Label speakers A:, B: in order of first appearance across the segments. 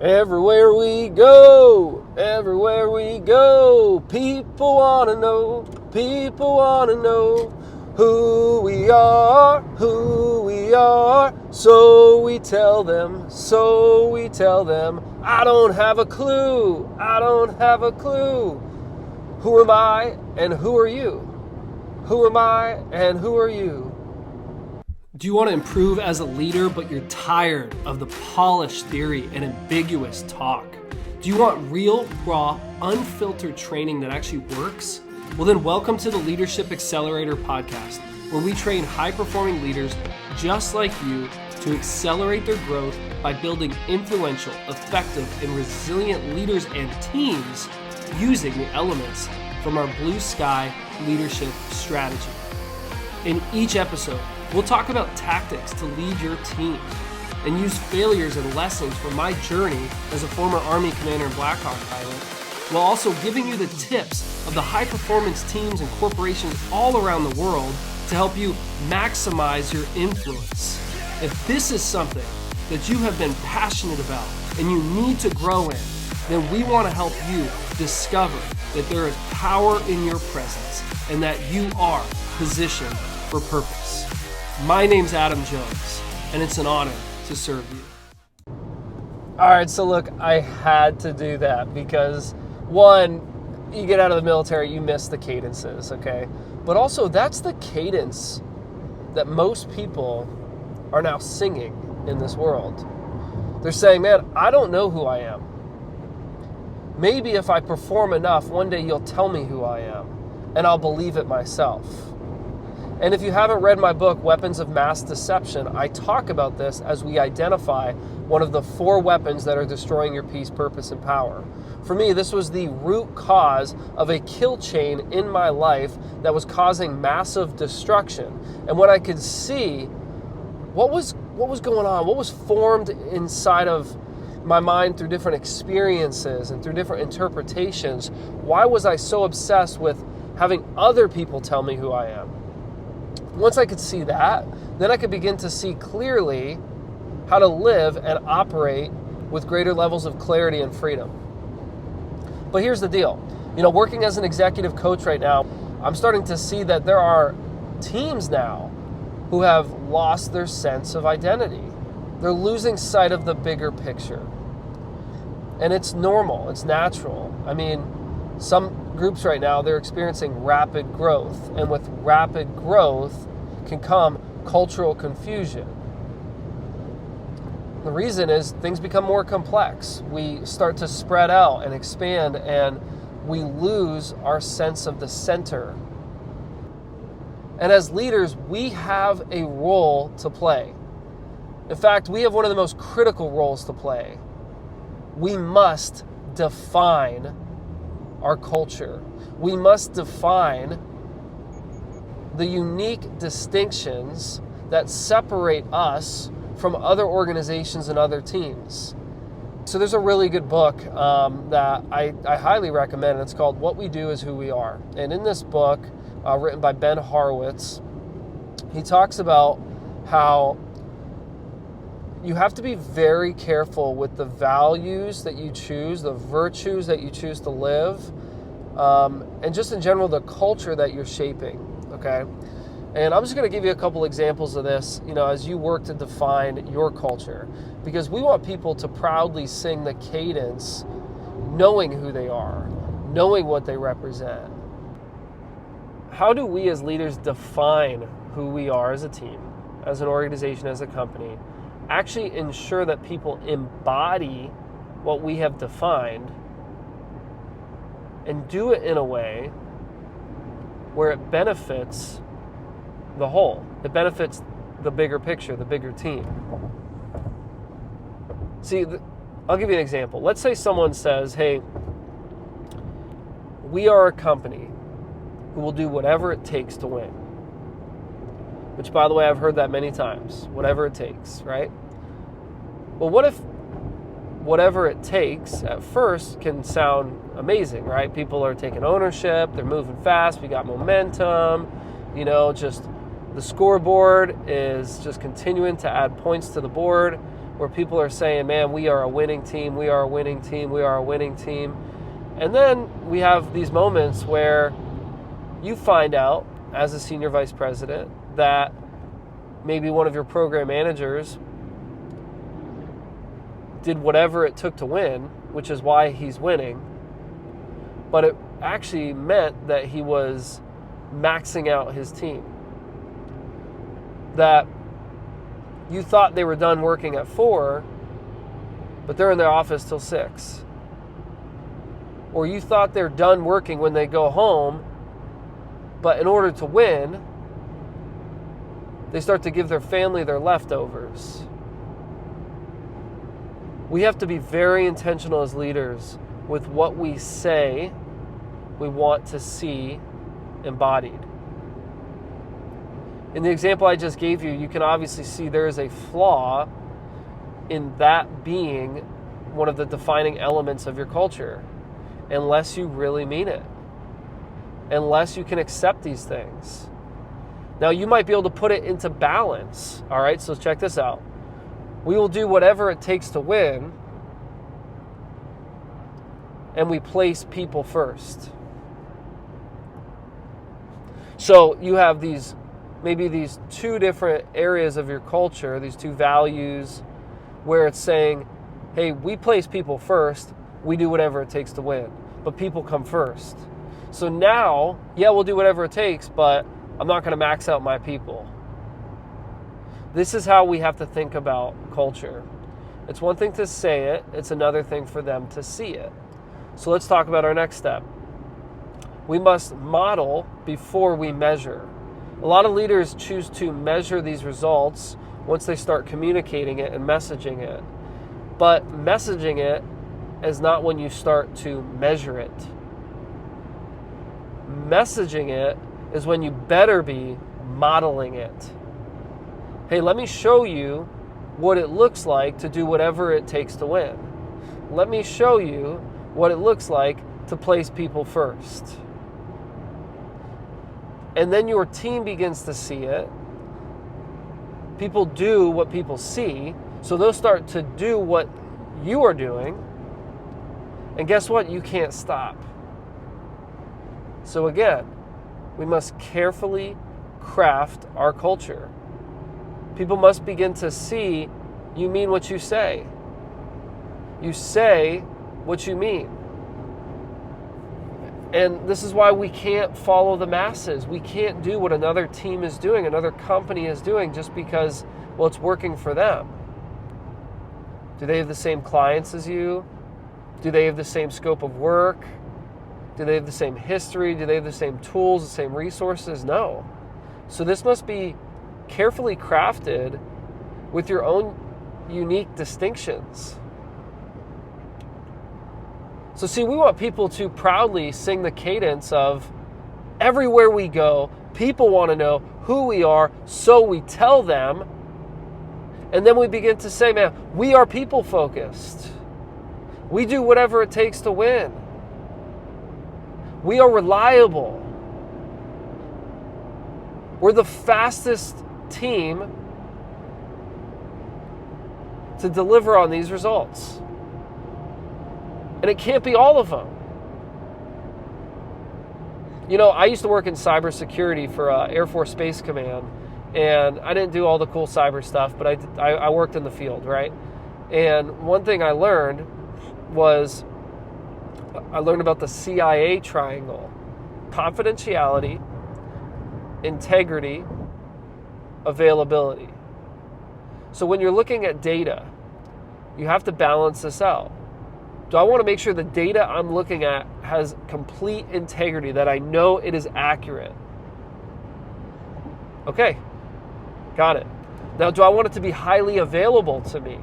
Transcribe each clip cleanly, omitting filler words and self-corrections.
A: Everywhere we go, people want to know who we are, so we tell them, I don't have a clue, who am I and who are you? Do you want to improve as a leader, but you're tired of the polished theory and ambiguous talk? Do you want real, raw, unfiltered training that actually works? Well, then welcome to the Leadership Accelerator podcast, where we train high-performing leaders just like you to accelerate their growth by building influential, effective, and resilient leaders and teams using the elements from our blue sky leadership strategy. In each episode, we'll talk about tactics to lead your team and use failures and lessons from my journey as a former Army commander and Black Hawk pilot, while also giving you the tips of the high-performance teams and corporations all around the world to help you maximize your influence. If this is something that you have been passionate about and you need to grow in, then we want to help you discover that there is power in your presence and that you are positioned for purpose. My name's Adam Jones, and it's an honor to serve you. All right, so look, I had to do that because, one, you get out of the military, you miss the cadences, okay? But also, that's the cadence that most people are now singing in this world. They're saying, man, I don't know who I am. Maybe if I perform enough, one day you'll tell me who I am, and I'll believe it myself. And if you haven't read my book, Weapons of Mass Deception, I talk about this as we identify one of the 4 weapons that are destroying your peace, purpose, and power. For me, this was the root cause of a kill chain in my life that was causing massive destruction. And when I could see what was going on, what was formed inside of my mind through different experiences and through different interpretations, why was I so obsessed with having other people tell me who I am? Once I could see that, then I could begin to see clearly how to live and operate with greater levels of clarity and freedom. But here's the deal. Working as an executive coach right now, I'm starting to see that there are teams now who have lost their sense of identity. They're losing sight of the bigger picture. And it's normal, it's natural. Some groups right now, they're experiencing rapid growth. And with rapid growth can come cultural confusion. The reason is things become more complex. We start to spread out and expand, and we lose our sense of the center. And as leaders, we have a role to play. In fact, we have one of the most critical roles to play. We must define our culture. We must define the unique distinctions that separate us from other organizations and other teams. So there's a really good book that I highly recommend. It's called What We Do Is Who We Are. And in this book, written by Ben Horowitz, he talks about how you have to be very careful with the values that you choose, the virtues that you choose to live, and just in general, the culture that you're shaping, okay? And I'm just going to give you a couple examples of this, as you work to define your culture, because we want people to proudly sing the cadence, knowing who they are, knowing what they represent. How do we as leaders define who we are as a team, as an organization, as a company, actually ensure that people embody what we have defined and do it in a way where it benefits the whole. It benefits the bigger picture, the bigger team. See, I'll give you an example. Let's say someone says, hey, we are a company who will do whatever it takes to win. Which, by the way, I've heard that many times. Whatever it takes, right? Well, what if whatever it takes at first can sound amazing, right? People are taking ownership, they're moving fast, we got momentum, just the scoreboard is just continuing to add points to the board. where people are saying, man, we are a winning team, we are a winning team, we are a winning team. And then we have these moments where you find out as a senior vice president that maybe one of your program managers did whatever it took to win, which is why he's winning, but it actually meant that he was maxing out his team. That you thought they were done working at 4, but they're in their office till 6. Or you thought they're done working when they go home, but in order to win, they start to give their family their leftovers. We have to be very intentional as leaders with what we say we want to see embodied. In the example I just gave you, you can obviously see there is a flaw in that being one of the defining elements of your culture, unless you really mean it, unless you can accept these things. Now, you might be able to put it into balance, all right? So check this out. We will do whatever it takes to win, and we place people first. So you have maybe these 2 different areas of your culture, these 2 values, where it's saying, hey, we place people first, we do whatever it takes to win, but people come first. So now, yeah, we'll do whatever it takes, but I'm not going to max out my people. This is how we have to think about culture. It's one thing to say it, it's another thing for them to see it. So let's talk about our next step. We must model before we measure. A lot of leaders choose to measure these results once they start communicating it and messaging it. But messaging it is not when you start to measure it. Messaging it is when you better be modeling it. Hey, let me show you what it looks like to do whatever it takes to win. Let me show you what it looks like to place people first. And then your team begins to see it. People do what people see, so they'll start to do what you are doing. And guess what? You can't stop. So again, we must carefully craft our culture. People must begin to see you mean what you say. You say what you mean. And this is why we can't follow the masses. We can't do what another team is doing, another company is doing, just because, well, it's working for them. Do they have the same clients as you? Do they have the same scope of work? Do they have the same history? Do they have the same tools, the same resources? No. So this must be carefully crafted with your own unique distinctions. So see, we want people to proudly sing the cadence of everywhere we go, people want to know who we are, so we tell them. And then we begin to say, man, we are people focused. We do whatever it takes to win. We are reliable. We're the fastest team to deliver on these results. And it can't be all of them. You know, I used to work in cybersecurity for Air Force Space Command, and I didn't do all the cool cyber stuff, but I worked in the field, right? And one thing I learned about the CIA triangle: confidentiality, integrity, availability. So when you're looking at data, you have to balance this out. Do I want to make sure the data I'm looking at has complete integrity, that I know it is accurate? Okay, got it. Now, do I want it to be highly available to me?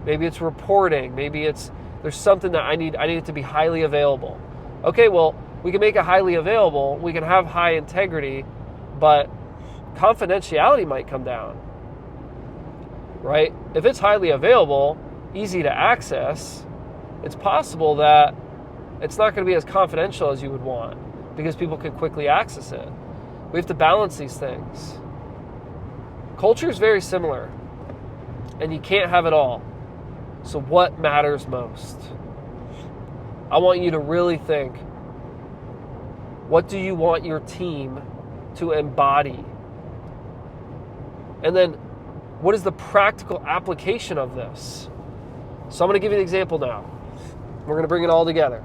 A: Maybe it's reporting. Maybe there's something that I need it to be highly available. Okay, well, we can make it highly available. We can have high integrity, but confidentiality might come down, right? If it's highly available, easy to access, it's possible that it's not going to be as confidential as you would want because people can quickly access it. We have to balance these things. Culture is very similar. And you can't have it all. So what matters most? I want you to really think, what do you want your team to embody? And then, what is the practical application of this? So I'm going to give you an example now. We're going to bring it all together.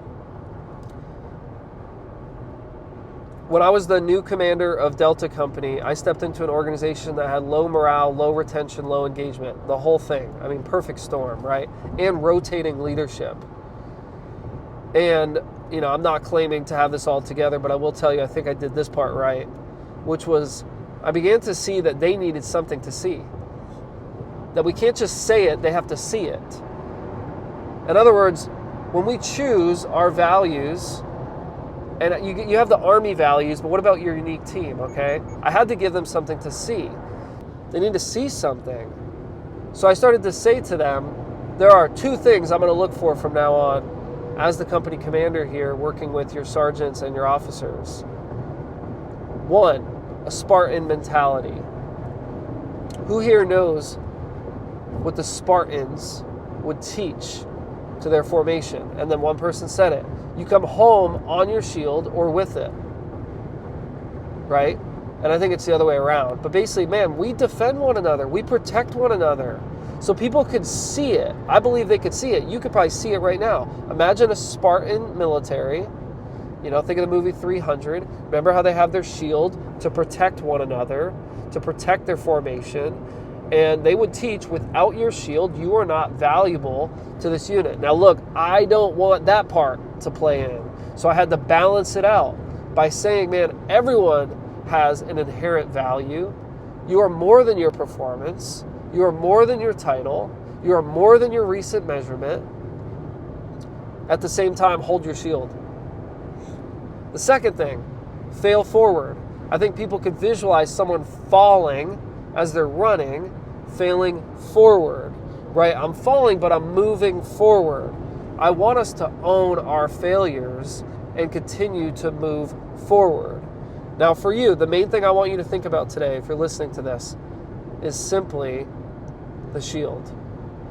A: When I was the new commander of Delta Company, I stepped into an organization that had low morale, low retention, low engagement, the whole thing. I mean, perfect storm, right? And rotating leadership. And, I'm not claiming to have this all together, but I will tell you, I think I did this part right, which was I began to see that they needed something to see. That we can't just say it, they have to see it. In other words, when we choose our values, and you have the Army values, but what about your unique team, okay? I had to give them something to see. They need to see something. So I started to say to them, there are 2 things I'm going to look for from now on as the company commander here, working with your sergeants and your officers. 1, a Spartan mentality. Who here knows what the Spartans would teach to their formation? And then one person said it. You come home on your shield or with it, right? And I think it's the other way around. But basically, man, we defend one another. We protect one another. So people could see it. I believe they could see it. You could probably see it right now. Imagine a Spartan military. Think of the movie 300. Remember how they have their shield to protect one another, to protect their formation. And they would teach, without your shield, you are not valuable to this unit. Now look, I don't want that part to play in. So I had to balance it out by saying, man, everyone has an inherent value. You are more than your performance. You are more than your title. You are more than your recent measurement. At the same time, hold your shield. The second thing, fail forward. I think people could visualize someone falling as they're running, failing forward, right? I'm falling, but I'm moving forward. I want us to own our failures and continue to move forward. Now for you, the main thing I want you to think about today, if you're listening to this, is simply the shield.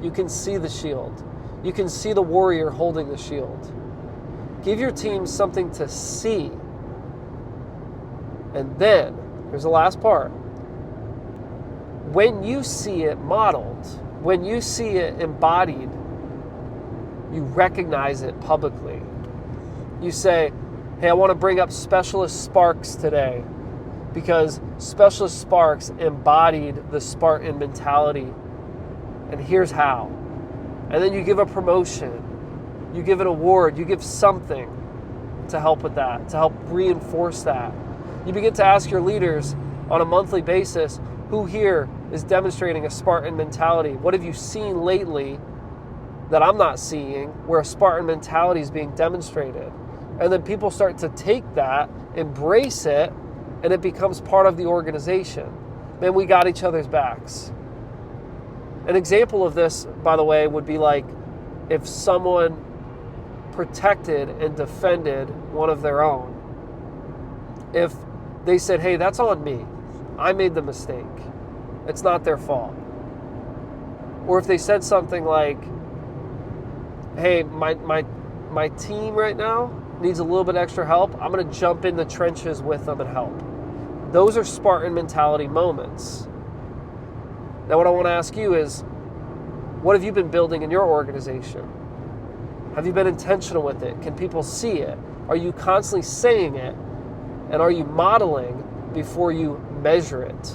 A: You can see the shield. You can see the warrior holding the shield. Give your team something to see. And then, here's the last part. When you see it modeled, when you see it embodied, you recognize it publicly. You say, hey, I want to bring up Specialist Sparks today because Specialist Sparks embodied the Spartan mentality, and here's how. And then you give a promotion, you give an award, you give something to help with that, to help reinforce that. You begin to ask your leaders on a monthly basis, who here is demonstrating a Spartan mentality? What have you seen lately that I'm not seeing where a Spartan mentality is being demonstrated? And then people start to take that, embrace it, and it becomes part of the organization. Man, we got each other's backs. An example of this, by the way, would be like if someone protected and defended one of their own. If they said, hey, that's on me. I made the mistake. It's not their fault. Or if they said something like, hey, my team right now needs a little bit extra help, I'm going to jump in the trenches with them and help. Those are Spartan mentality moments. Now what I want to ask you is, what have you been building in your organization? Have you been intentional with it? Can people see it? Are you constantly saying it? And are you modeling before you measure it?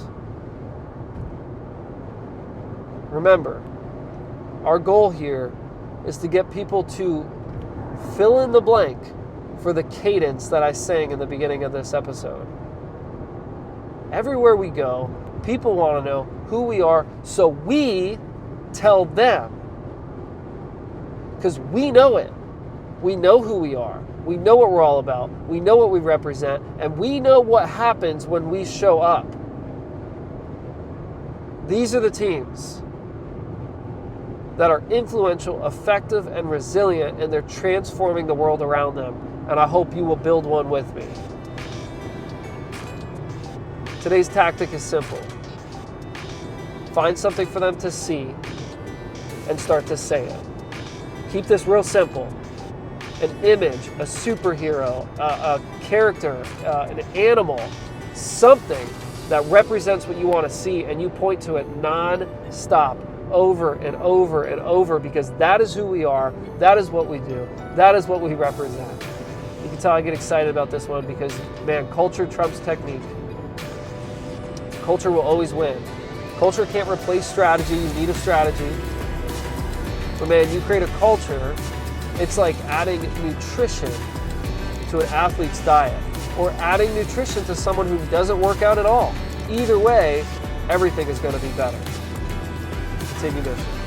A: Remember, our goal here is to get people to fill in the blank for the cadence that I sang in the beginning of this episode. Everywhere we go, people want to know who we are, so we tell them. Because we know it. We know who we are. We know what we're all about. We know what we represent. And we know what happens when we show up. These are the teams that are influential, effective, and resilient, and they're transforming the world around them. And I hope you will build one with me. Today's tactic is simple. Find something for them to see and start to say it. Keep this real simple. An image, a superhero, a character, an animal, something that represents what you want to see, and you point to it non-stop, over and over and over, because that is who we are, that is what we do, that is what we represent. You can tell I get excited about this one because, man, culture trumps technique. Culture will always win. Culture can't replace strategy, you need a strategy. But man, you create a culture, it's like adding nutrition to an athlete's diet, or adding nutrition to someone who doesn't work out at all. Either way, everything is going to be better. Continue mission.